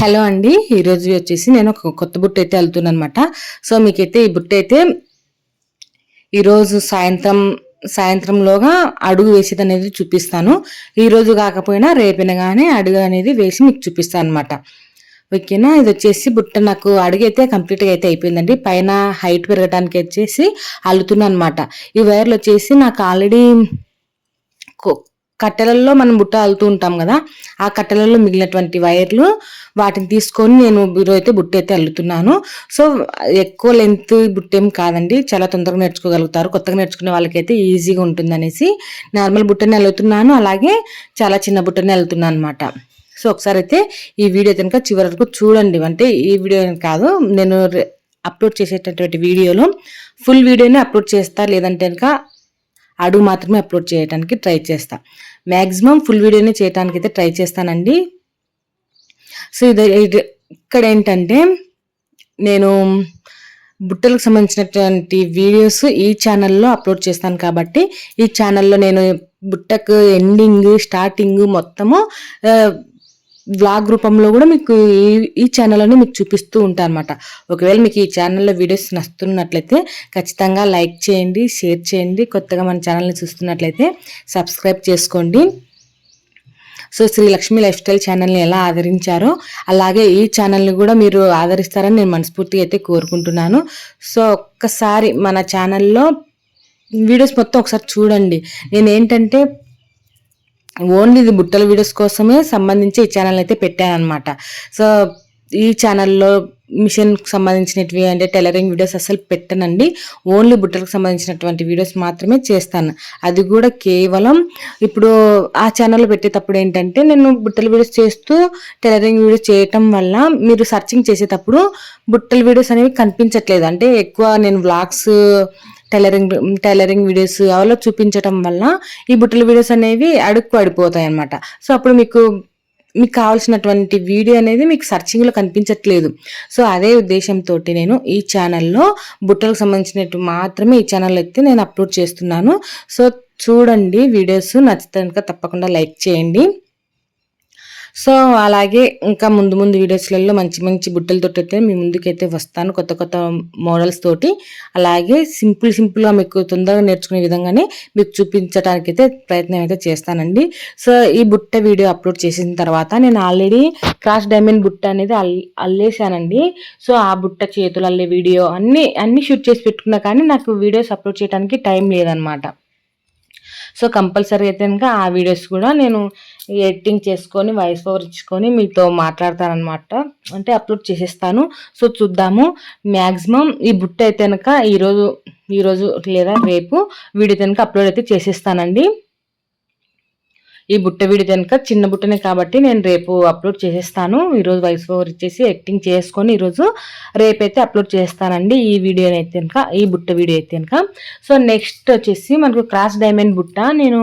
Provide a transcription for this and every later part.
Hello అండి. ఈరోజు వచ్చేసి నేను ఒక కొత్త బుట్ట అయితే అల్లుతున్నానమాట. సో మీకైతే ఈ బుట్ట అయితే ఈరోజు సాయంత్రంలోగా అడుగు వేసేది అనేది చూపిస్తాను. ఈరోజు కాకపోయినా రేపైనా కానీ అడుగు అనేది వేసి మీకు చూపిస్తాను అనమాట. ఓకేనా. ఇది వచ్చేసి బుట్ట నాకు అడుగు అయితే కంప్లీట్గా అయితే అయిపోయిందండి. పైన హైట్ పెరగడానికి వచ్చేసి అల్లుతున్నాను అనమాట. ఈ వైర్లు వచ్చేసి నాకు ఆల్రెడీ కట్టెలలో మనం బుట్ట అల్లుతూ ఉంటాం కదా, ఆ కట్టెలలో మిగిలినటువంటి వైర్లు వాటిని తీసుకొని నేను ఈరోజు అయితే బుట్ట అయితే అల్లుతున్నాను. సో ఎక్కువ లెంత్ బుట్ట ఏం కాదండి, చాలా తొందరగా నేర్చుకోగలుగుతారు. కొత్తగా నేర్చుకునే వాళ్ళకైతే ఈజీగా ఉంటుంది అనేసి నార్మల్ బుట్టని అల్లుతున్నాను, అలాగే చాలా చిన్న బుట్టని అల్లుతున్నాను అనమాట. సో ఒకసారి అయితే ఈ వీడియో కనుక చివరి వరకు చూడండి. అంటే ఈ వీడియో కాదు, నేను అప్లోడ్ చేసేటటువంటి వీడియోలో ఫుల్ వీడియోని అప్లోడ్ చేస్తా, లేదంటే కనుక అడుగు మాత్రమే అప్లోడ్ చేయడానికి ట్రై చేస్తా. మ్యాక్సిమం ఫుల్ వీడియోని చేయడానికి అయితే ట్రై చేస్తానండి. సో ఇక్కడ ఏంటంటే నేను బుట్టలకు సంబంధించినటువంటి వీడియోస్ ఈ ఛానల్లో అప్లోడ్ చేస్తాను కాబట్టి ఈ ఛానల్లో నేను బుట్టకు ఎండింగ్ స్టార్టింగ్ మొత్తము వ్లాగ్ రూపంలో కూడా మీకు ఈ ఛానల్లోనే మీకు చూపిస్తూ ఉంటాను అనమాట. ఒకవేళ మీకు ఈ ఛానల్లో వీడియోస్ నచ్చుతున్నట్లయితే ఖచ్చితంగా లైక్ చేయండి, షేర్ చేయండి. కొత్తగా మన ఛానల్ని చూస్తున్నట్లయితే సబ్స్క్రైబ్ చేసుకోండి. సో శ్రీలక్ష్మి లైఫ్ స్టైల్ ఛానల్ని ఎలా ఆదరించారో అలాగే ఈ ఛానల్ని కూడా మీరు ఆదరిస్తారని నేను మనస్ఫూర్తిగా అయితే కోరుకుంటున్నాను. సో ఒక్కసారి మన ఛానల్లో వీడియోస్ మొత్తం ఒకసారి చూడండి. నేను ఏంటంటే ఓన్లీ ఇది బుట్టల వీడియోస్ కోసమే సంబంధించి ఈ ఛానల్ అయితే పెట్టాను అనమాట. సో ఈ ఛానల్లో మిషన్కి సంబంధించినవి అంటే టైలరింగ్ వీడియోస్ అసలు పెట్టనండి. ఓన్లీ బుట్టలకు సంబంధించినటువంటి వీడియోస్ మాత్రమే చేస్తాను. అది కూడా కేవలం ఇప్పుడు ఆ ఛానల్లో పెట్టేటప్పుడు ఏంటంటే నేను బుట్టల వీడియోస్ చేస్తూ టైలరింగ్ వీడియోస్ చేయటం వల్ల మీరు సర్చింగ్ చేసేటప్పుడు బుట్టల వీడియోస్ అనేవి కనిపించట్లేదు. అంటే ఎక్కువ నేను వ్లాగ్స్ టైలరింగ్ వీడియోస్ అలా చూపించడం వల్ల ఈ బుట్టల వీడియోస్ అనేవి అడుక్కు పడిపోతాయి అనమాట. సో అప్పుడు మీకు కావాల్సినటువంటి వీడియో అనేది మీకు సర్చింగ్లో కనిపించట్లేదు. సో అదే ఉద్దేశంతో నేను ఈ ఛానల్లో బుట్టలకు సంబంధించినట్టు మాత్రమే ఈ ఛానల్లో అయితే నేను అప్లోడ్ చేస్తున్నాను. సో చూడండి, వీడియోస్ నచ్చితే కనుక తప్పకుండా లైక్ చేయండి. సో అలాగే ఇంకా ముందు వీడియోస్లలో మంచి మంచి బుట్టలతో అయితే మీ ముందుకైతే వస్తాను, కొత్త కొత్త మోడల్స్ తోటి. అలాగే సింపుల్గా మీకు తొందరగా నేర్చుకునే విధంగానే మీకు చూపించడానికి అయితే ప్రయత్నం అయితే చేస్తానండి. సో ఈ బుట్ట వీడియో అప్లోడ్ చేసిన తర్వాత నేను ఆల్రెడీ క్రాస్ డైమండ్ బుట్ట అనేది అల్లేసానండి. సో ఆ బుట్ట చేతులు అల్లే వీడియో అన్ని షూట్ చేసి పెట్టుకున్నా, కానీ నాకు వీడియోస్ అప్లోడ్ చేయడానికి టైం లేదనమాట. సో కంపల్సరీ అయితే కనుక ఆ వీడియోస్ కూడా నేను ఎడిటింగ్ చేసుకొని వాయిస్ ఓవర్ ఇచ్చుకొని మీతో మాట్లాడతానమాట, అంటే అప్లోడ్ చేసేస్తాను. సో చూద్దాము. మ్యాక్సిమం ఈ బుట్ట అయితే కనుక ఈరోజు లేదా రేపు వీడియో కనుక అప్లోడ్ అయితే చేసేస్తానండి. ఈ బుట్ట వీడియో కనుక చిన్న బుట్టనే కాబట్టి నేను రేపు అప్లోడ్ చేసేస్తాను. ఈరోజు వాయిస్ ఓవర్ ఇచ్చేసి ఎడిటింగ్ చేసుకొని ఈరోజు రేపైతే అప్లోడ్ చేస్తానండి ఈ వీడియోని అయితే కనుక, ఈ బుట్ట వీడియో అయితే కనుక. సో నెక్స్ట్ వచ్చేసి మనకు క్రాస్ డైమండ్ బుట్ట నేను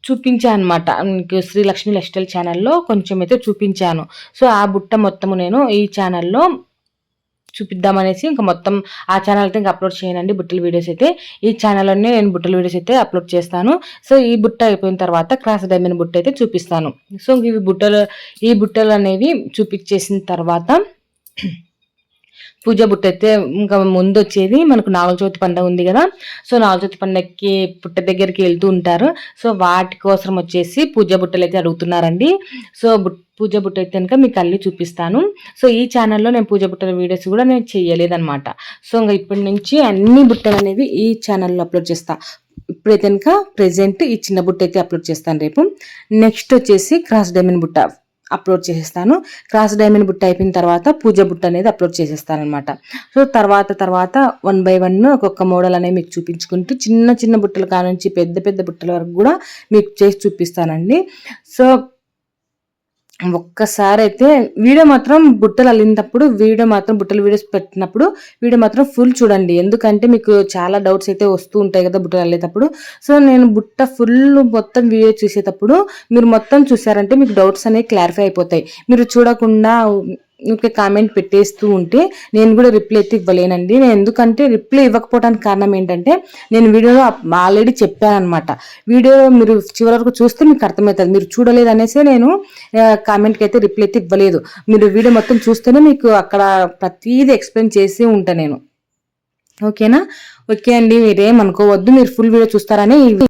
చూపించాను అనమాట, మీకు శ్రీలక్ష్మి లైఫ్ స్టైల్ ఛానల్లో కొంచెం అయితే చూపించాను. సో ఆ బుట్ట మొత్తము నేను ఈ ఛానల్లో చూపిద్దామనేసి ఇంకా మొత్తం ఆ ఛానల్ అయితే ఇంకా అప్లోడ్ చేయనండి బుట్టల వీడియోస్ అయితే. ఈ ఛానల్లోనే నేను బుట్టల వీడియోస్ అయితే అప్లోడ్ చేస్తాను. సో ఈ బుట్ట అయిపోయిన తర్వాత క్రాస్ డైమండ్ బుట్ట అయితే చూపిస్తాను. సో ఈ బుట్టలు అనేవి చూపించేసిన తర్వాత పూజ బుట్ట అయితే ఇంకా ముందు వచ్చేది మనకు నాగుల చవితి పండుగ ఉంది కదా. సో నాగుల చవితి పండుగకి పుట్ట దగ్గరికి వెళ్తూ ఉంటారు. సో వాటి కోసం వచ్చేసి పూజ బుట్టలు అయితే అడుగుతున్నారండి. సో పూజ బుట్ట అయితే కనుక మీకు అల్లి చూపిస్తాను. సో ఈ ఛానల్లో నేను పూజ బుట్టల వీడియోస్ కూడా నేను చేయలేదన్నమాట. సో ఇంకా ఇప్పటి నుంచి అన్ని బుట్టలు అనేవి ఈ ఛానల్లో అప్లోడ్ చేస్తా. ఇప్పుడైతే కనుక ప్రెజెంట్ ఈ చిన్న బుట్ట అయితే అప్లోడ్ చేస్తాను రేపు. నెక్స్ట్ వచ్చేసి క్రాస్ డైమండ్ బుట్ట అప్లోడ్ చేసేస్తాను. క్రాస్ డైమండ్ బుట్ట అయిపోయిన తర్వాత పూజ బుట్ట అనేది అప్లోడ్ చేసేస్తాను అనమాట. సో తర్వాత 1 by 1 ఒక్కొక్క మోడల్ అనేది మీకు చూపించుకుంటూ చిన్న బుట్టల కానుంచి పెద్ద బుట్టల వరకు కూడా మీకు చేసి చూపిస్తానండి. సో ఒక్కసారి అయితే వీడియో మాత్రం బుట్టలు అల్లినప్పుడు బుట్టల వీడియోస్ పెట్టినప్పుడు వీడియో మాత్రం ఫుల్ చూడండి. ఎందుకంటే మీకు చాలా డౌట్స్ అయితే వస్తూ ఉంటాయి కదా బుట్టలు అల్లేటప్పుడు. సో నేను బుట్ట ఫుల్ మొత్తం వీడియో చూసేటప్పుడు మీరు మొత్తం చూసారంటే మీకు డౌట్స్ అనేవి క్లారిఫై అయిపోతాయి. మీరు చూడకుండా ఊరికే కామెంట్ పెట్టేస్తూ ఉంటే నేను కూడా రిప్లై అయితే ఇవ్వలేనండి. నేను ఎందుకంటే రిప్లై ఇవ్వకపోవడానికి కారణం ఏంటంటే నేను వీడియోలో ఆల్రెడీ చెప్పాను అనమాట. వీడియో మీరు చివరి వరకు చూస్తే మీకు అర్థమవుతుంది. మీరు చూడలేదు అనేసి నేను కామెంట్కి అయితే రిప్లై అయితే ఇవ్వలేదు. మీరు వీడియో మొత్తం చూస్తేనే మీకు అక్కడ ప్రతిదీ ఎక్స్ప్లెయిన్ చేసి ఉంటాను నేను. ఓకేనా? ఓకే అండి, మీరేం అనుకోవద్దు. మీరు ఫుల్ వీడియో చూస్తారని